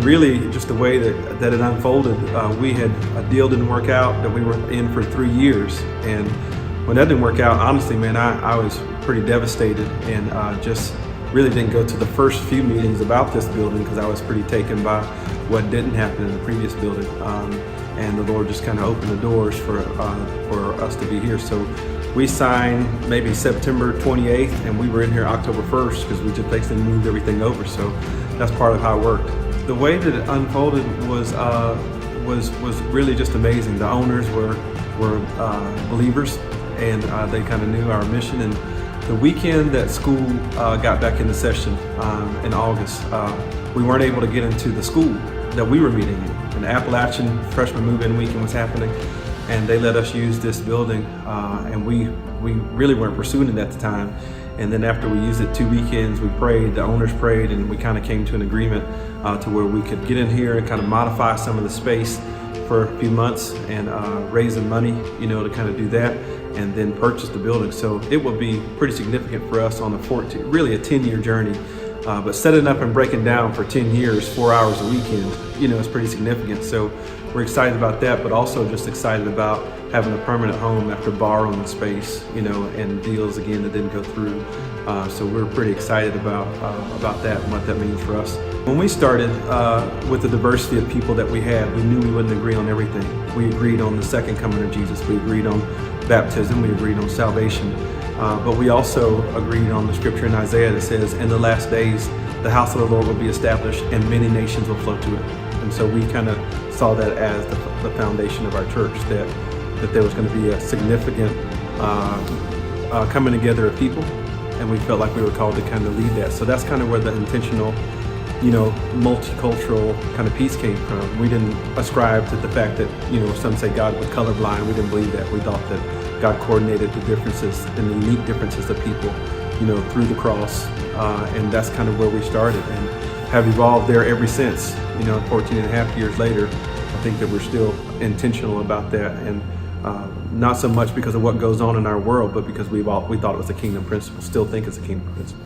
really just the way that it unfolded, we had a deal didn't work out that we were in for 3 years. And when that didn't work out, honestly, man, I was pretty devastated and just really didn't go to the first few meetings about this building because I was pretty taken by what didn't happen in the previous building. And the Lord just kind of opened the doors for us to be here. So we signed maybe September 28th, and we were in here October 1st because we just basically moved everything over. So that's part of how it worked. The way that it unfolded was really just amazing. The owners were believers, and they kind of knew our mission. And the weekend that school got back into session in August, we weren't able to get into the school that we were meeting in. And the Appalachian freshman move-in weekend was happening, and they let us use this building, and we really weren't pursuing it at the time. And then after we used it 2 weekends, we prayed, the owners prayed, and we kind of came to an agreement to where we could get in here and kind of modify some of the space for a few months and raise the money, to kind of do that, and then purchase the building. So it will be pretty significant for us on really a 10-year journey. But setting up and breaking down for 10 years, 4 hours a weekend, is pretty significant. So we're excited about that, but also just excited about having a permanent home after borrowing the space, and deals again that didn't go through. So we're pretty excited about that and what that means for us. When we started with the diversity of people that we had, we knew we wouldn't agree on everything. We agreed on the second coming of Jesus. We agreed on baptism. We agreed on salvation. But we also agreed on the scripture in Isaiah that says, in the last days, the house of the Lord will be established and many nations will flow to it. And so we kind of saw that as the foundation of our church, that there was going to be a significant coming together of people, and we felt like we were called to kind of lead that. So that's kind of where the intentional, multicultural kind of piece came from. We didn't ascribe to the fact that, some say God was colorblind. We didn't believe that. We thought that God coordinated the differences and the unique differences of people, through the cross. And that's kind of where we started and have evolved there ever since. 14 and a half years later, I think that we're still intentional about that, and not so much because of what goes on in our world, but because we thought it was a kingdom principle, still think it's a kingdom principle.